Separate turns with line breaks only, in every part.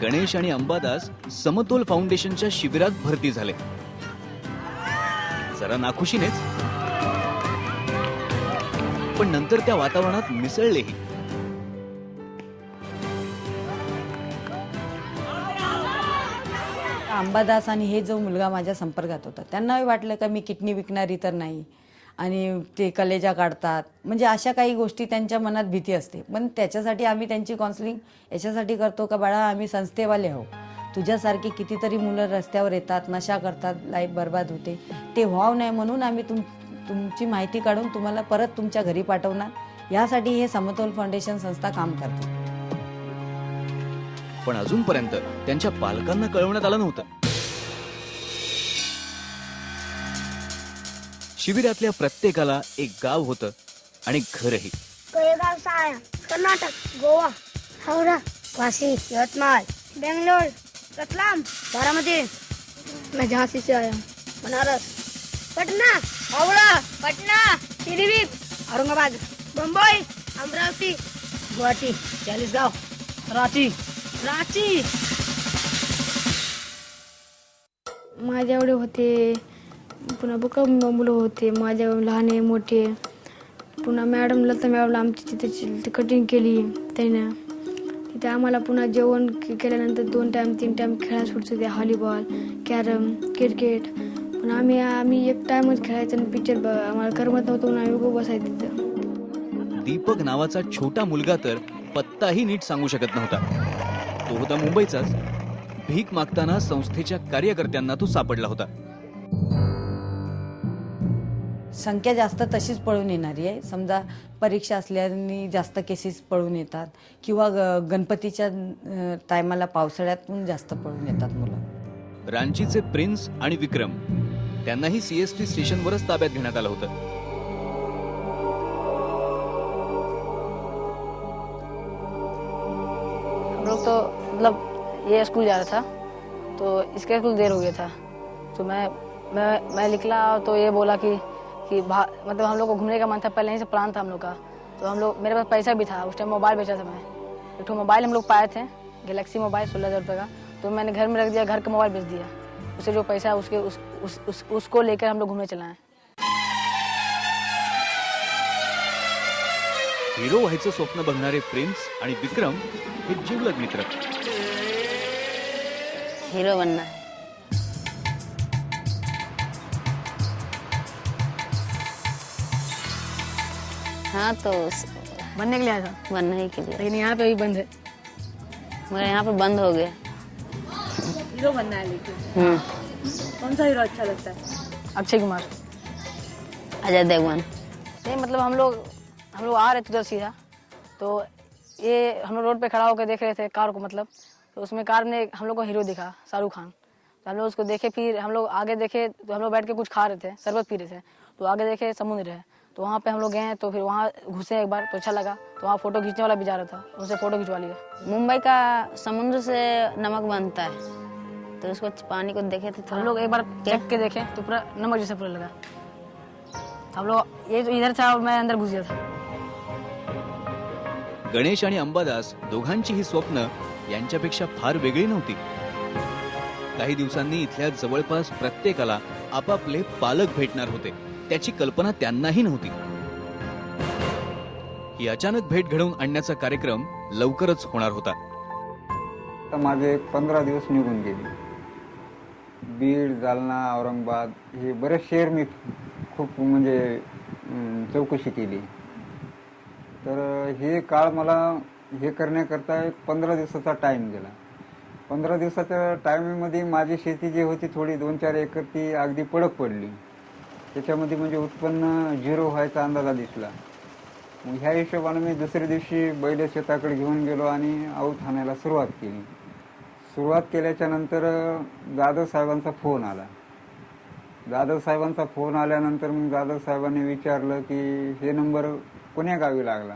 गणेश आणि अंबादास समतोल फाउंडेशनच्या शिबिरात भरती झाले. जरा नाखुशीनेच, पण नंतर त्या वातावरणात मिसळलेही.
अंबादास आणि हे जो मुलगा माझ्या संपर्कात होता त्यांनाही वाटलं का मी किडनी विकणारी तर नाही आणि ते कलेजा काढतात, म्हणजे अशा काही गोष्टी त्यांच्या मनात भीती असते. पण त्याच्यासाठी आम्ही त्यांची काउन्सिलिंग याच्यासाठी करतो का बाळा आम्ही संस्थेवाले आहो, तुझ्यासारखी कितीतरी मुलं रस्त्यावर येतात, नशा करतात, लाईफ बर्बाद होते, ते व्हावं नाही म्हणून आम्ही तुमची माहिती काढून तुम्हाला परत तुमच्या घरी पाठवणार, यासाठी हे समतोल फाउंडेशन संस्था काम करते.
पण अजूनपर्यंत त्यांच्या पालकांना कळवण्यात आलं नव्हतं. शिबिरातल्या प्रत्येकाला एक गाव होतं आणि घरही.
कोरेगाव, साया, कर्नाटक, गोवा, हावडा, वाशी, यवतमाळ, बेंगलोर, रतलाम, बारामती. मैं झांसी से आया हूँ. बनारस, पटना, हावड़ा, पटना, पीलीभीत, औरंगाबाद, मुंबई, अमरावती, गुवाहाटी, चालीसगाव, रांची.
माझ्या एवढे होते, पुन्हा बघा मुलं होते माझ्या लहान मोठे. पुन्हा मॅडम लता मॅडमला आमची तिथे कटिंग केली त्यानं. तिथे आम्हाला पुन्हा जेवण केल्यानंतर 2 टाइम 3 टाइम खेळायला सुटतो, ते व्हॉलीबॉल, कॅरम, क्रिकेट. पण आम्ही एक टाइमच खेळायचं आणि पिक्चर आम्हाला करमत नव्हतं म्हणून आम्ही उभं बसायचं तिथं.
दीपक नावाचा छोटा मुलगा तर पत्ताही नीट सांगू शकत नव्हता. तो होता मुंबईचाच. भीक मागताना संस्थेच्या कार्यकर्त्यांना तो सापडला होता.
संख्या जास्त तशीच पळून येणारी आहे. समजा परीक्षा असल्याने जास्त केसेस पळून येतात किंवा गणपतीच्या टायमाला पावसाळ्यात पण जास्त पळून येतात मुलं.
रांचीचे प्रिन्स आणि विक्रम त्यांनाही CST स्टेशनवरच ताब्यात घेण्यात आलं होतं.
हम लोग तो मतलब ये स्कूल जा रहा था, तो इसका स्कूल देर हो गया था, तो मैं निकला तो ये बोला कि मतलब हम लोग को घूमने का मन था, पहले ही से प्लान था हम लोग का. तो हम लोग, मेरे पास पैसा भी था, उस टाइम मोबाइल बेचा था मैं. एक तो मोबाइल हम लोग पाए थे, गैलेक्सी मोबाइल 16,000 रुपये का. तो मैंने घर में रख दिया, घर का मोबाइल बेच दिया. उससे जो पैसा है उसको लेकर हम लोग घूमने चला है.
हिरो व्हायचं स्वप्न बघणारे प्रिन्स आणि विक्रम हे जिवलग मित्र.
हीरो बनना है. हाँ तो
बनने के लिए आया था,
बनने ही के लिए,
लेकिन यहाँ पे भी बंद है.
मगर यहाँ पे बंद हो गया.
हीरो बनना है. लेकिन कौन सा हीरो अच्छा लगता है? अक्षय कुमार,
अजय देवगन. नहीं मतलब हम लोग आ रहे थे उधर सीधा, तो ये हम लोग रोड पे खड़ा होकर देख रहे थे कार को, मतलब तो उसमें कार में हम लोग को हीरो दिखा, शाहरुख खान. तो हम लोग उसको देखे, फिर हम लोग आगे देखे तो हम लोग बैठ के कुछ खा रहे थे, शरबत पी रहे थे. तो आगे देखे समुद्र है, तो वहाँ पे हम लोग गए, तो फिर वहाँ घुसे एक बार, तो अच्छा लगा. तो वहाँ फोटो खींचने वाला भी जा रहा था, उनसे फोटो खिंचवा लिया. मुंबई का समुद्र से नमक बनता है, तो उसको पानी को देखे थे, हम लोग एक बार चेक के देखे तो पूरा नमक जैसे पूरा लगा. हम लोग ये तो इधर था और मैं अंदर घुस गया था.
गणेश आणि अंबादास दोघांची ही स्वप्न यांच्यापेक्षा फार वेगळी नव्हती. काही दिवसांनी इथल्या जवळपास प्रत्येकाला आपापले पालक भेटणार होते, त्याची कल्पना त्यांनाही नव्हती. ही अचानक भेट घडवून आणण्याचा कार्यक्रम लवकरच होणार होता.
माझे 15 दिवस निघून गेले. बीड, जालना, औरंगाबाद हे बरेच शहर मी खूप म्हणजे चौकशी केली. तर हे काळ मला हे करण्याकरता 15 दिवसाचा टाईम गेला. 15 दिवसाच्या टायमिंगमध्ये माझी शेती जी होती थोडी 2-4 एकर ती अगदी पडक पडली. त्याच्यामध्ये म्हणजे उत्पन्न 0 व्हायचा अंदाजा दिसला. मग ह्या हिशोबाने मी दुसऱ्या दिवशी बैल शेताकडे घेऊन गेलो आणि आऊत हाणायला सुरुवात केली. सुरुवात केल्याच्या नंतर जाधव साहेबांचा फोन आला. जाधव साहेबांचा फोन आल्यानंतर मग जाधव साहेबांनी विचारलं की हे नंबर कोण्या गावी लागला.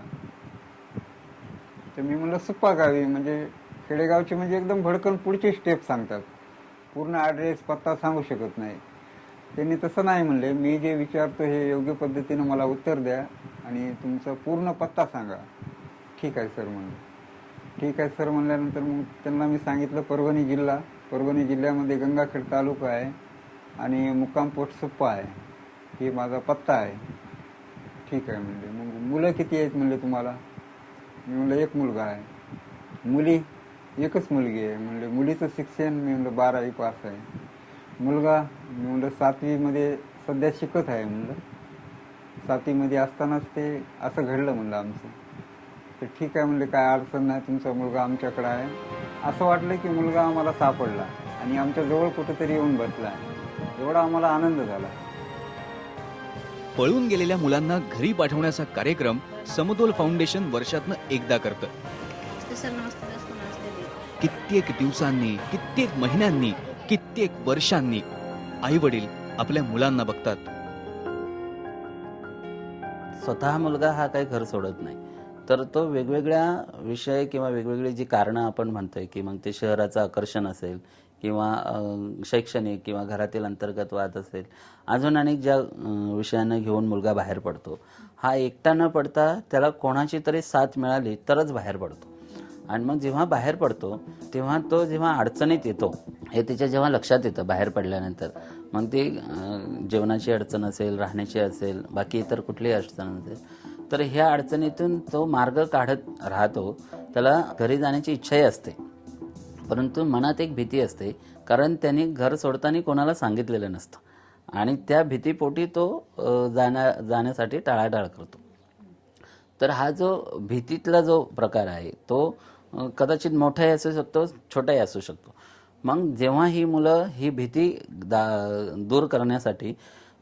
तर मी म्हणलं सुप्पा गावी. म्हणजे खेडेगावची म्हणजे एकदम भडकन पुढची स्टेप सांगतात, पूर्ण ॲड्रेस पत्ता सांगू शकत नाही. त्यांनी तसं नाही म्हणले, मी जे विचारतो हे योग्य पद्धतीनं मला उत्तर द्या आणि तुमचा पूर्ण पत्ता सांगा. ठीक आहे सर म्हणलं. ठीक आहे सर म्हणल्यानंतर मग त्यांना मी सांगितलं परभणी जिल्ह्यामध्ये गंगाखेड तालुका आहे आणि मुक्काम पोस्ट सुप्पा आहे, ही माझा पत्ता आहे. ठीक आहे म्हणले. मग मुलं किती आहेत म्हणले तुम्हाला? मी म्हणलं एक मुलगा आहे. मुली? एकच मुलगी आहे म्हणले. मुलीचं शिक्षण? मी म्हणलं 12वी पास आहे. मुलगा? मी म्हणलं 7वीमध्ये सध्या शिकत आहे म्हणलं. 7वीमध्ये असतानाच ते असं घडलं म्हणलं आमचं. तर ठीक आहे म्हणले, काय अडचण नाही, तुमचा मुलगा आमच्याकडे आहे. असं वाटलं की मुलगा आम्हाला सापडला आणि आमच्या जवळ कुठेतरी येऊन बसला. एवढा आम्हाला आनंद झाला.
पळून गेलेल्या मुलांना घरी पाठवण्याचा कार्यक्रम समतोल फाउंडेशन वर्षातनं एकदा करतं. कित्येक दिवसांनी, कित्येक महिन्यांनी, कित्येक वर्षांनी आई वडील आपल्या मुलांना बघतात.
स्वतः मुलगा हा काही घर सोडत नाही, तर तो वेगवेगळ्या विषय किंवा वेगवेगळी जी कारणं आपण म्हणतोय की मग ते शहराचं आकर्षण असेल किंवा शैक्षणिक किंवा घरातील अंतर्गत वाद असेल, अजून अनेक ज्या विषयांना घेऊन मुलगा बाहेर पडतो, हा एकटा न पडता त्याला कोणाची तरी साथ मिळाली तरच बाहेर पडतो. आणि मग जेव्हा बाहेर पडतो तेव्हा तो जेव्हा अडचणीत येतो हे त्याच्या जेव्हा लक्षात येतं बाहेर पडल्यानंतर, मग ती जेवणाची अडचण असेल, राहण्याची असेल, बाकी इतर कुठलीही अडचण असेल, तर ह्या अडचणीतून तो मार्ग काढत राहतो. त्याला घरी जाण्याची इच्छाही असते, परंतु मनात एक भीती असते, कारण त्यांनी घर सोडताना कोणाला सांगितलेलं नसतं आणि त्या भीतीपोटी तो जाण्यासाठी टाळाटाळ करतो. तर हा जो भीतीतला जो प्रकार आहे तो कदाचित मोठाही असू शकतो, छोटाही असू शकतो. मग जेव्हा ही मुलं ही भीती दूर करण्यासाठी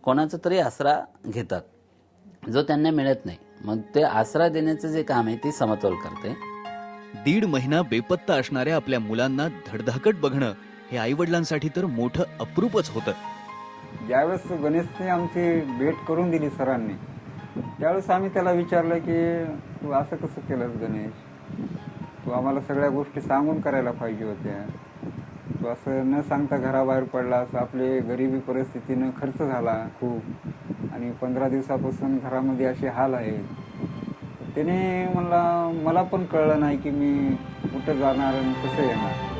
कोणाचा तरी आसरा घेतात, जो त्यांना मिळत नाही, मग ते आसरा देण्याचं जे काम आहे ते समतोल करते.
1.5 महिना बेपत्ता असणाऱ्या आपल्या मुलांना धडधाकट बघणं हे आईवडिलांसाठी तर मोठं अप्रूपच होतं.
ज्यावेळेस गणेशने आमची भेट करून दिली सरांनी, त्यावेळेस आम्ही त्याला विचारलं की तू असं कसं केलंस गणेश, तू आम्हाला सगळ्या गोष्टी सांगून करायला पाहिजे होत्या, तू असं न सांगता घराबाहेर पडलास, आपली गरिबी परिस्थितीनं खर्च झाला खूप आणि 15 दिवसापासून घरामध्ये असे हाल आहेत. त्याने मला पण कळलं नाही की मी कुठं जाणार आणि कसं येणार.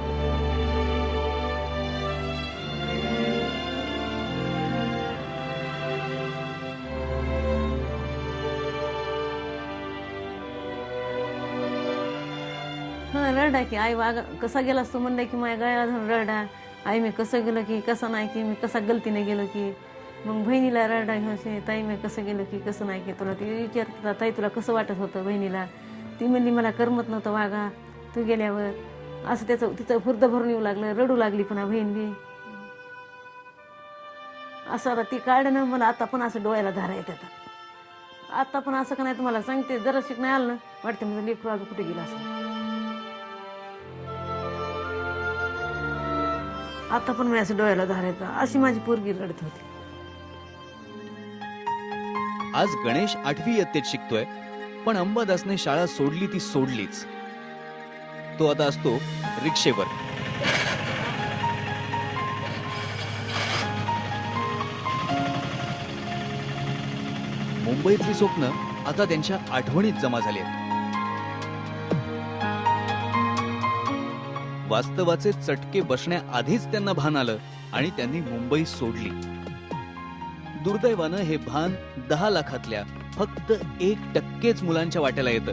हा रडा की आई वाग कसा गेलास तू म्हणलं की माझ्या गळ्याला धरून रडा, आई मी कसं गेलो की कसं नाही की मी कसा गलतीने गेलो की. मग बहिणीला रडा घेऊन ताई मी कसं गेलो की कसं नाही की. तुला ती विचारतात ताई तुला कसं वाटत होतं बहिणीला. ती म्हणली मला करमत नव्हतं वागा तू गेल्यावर. असं तिचं हुर्द भरून येऊ लागलं, रडू लागली पुन्हा बहीण बी. असं आता ती काढणं मला आता पण असं डोळ्याला धारा येतात. आता पण असं का नाही तुम्हाला सांगते, जरा शिक नाही आलं ना वाटतं माझं लेकरू अजून कुठे गेलं असं. आता पण मी असं डोळ्याला धार येतं, अशी माझी पोरगी रडत होती.
आज गणेश 8वी इयत्तेत शिकतोय, पण अंबादासने शाळा सोडली ती सोडलीच. तो आता असतो रिक्षेवर. मुंबईतली स्वप्न आता त्यांच्या आठवणीत जमा झाली आहेत. वास्तवाचे चटके बसण्याआधीच त्यांना भान आलं आणि त्यांनी मुंबई सोडली. दुर्दैवानं हे भान 10 लाखातल्या फक्त 1% मुलांच्या वाट्याला येतं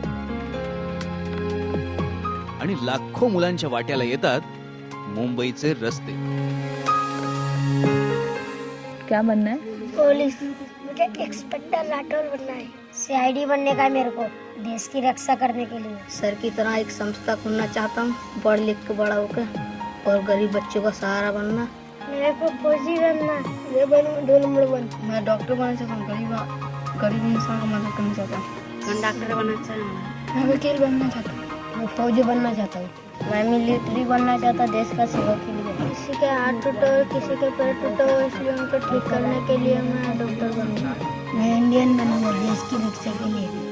आणि लाखो मुलांच्या वाट्याला येतात मुंबईचे रस्ते.
क्या बनना है?
पुलिस. मुझे इंस्पेक्टर राठौर बनना है. CID बनने का है मेरे को, देश की रक्षा करने के लिए.
सर की तरह एक संस्था खोलना चाहता हूँ, पढ़ लिख के बड़ा होकर, और गरीब बच्चों का सहारा बनना.
मेरे को फौजी बनना है. मैं बनूंगा 2 नंबर 1.
मैं डॉक्टर बनना चाहता हूँ, गरीब इंसान का मदद करना चाहता हूँ. मैं डॉक्टर बनना चाहता हूँ.
मैं वकील बनना चाहता हूँ. मैं फौजी बनना चाहता हूँ. मैं मिलिट्री बनना चाहता हूँ, देश का सेवा के लिए. किसी के हाथ टूटा हो, किसी के पैर टूटा हो, इसलिए उनको ठीक करने के लिए मैं डॉक्टर बनूंगा. मैं इंडियन बनूंगा, देश की रक्षा के लिए.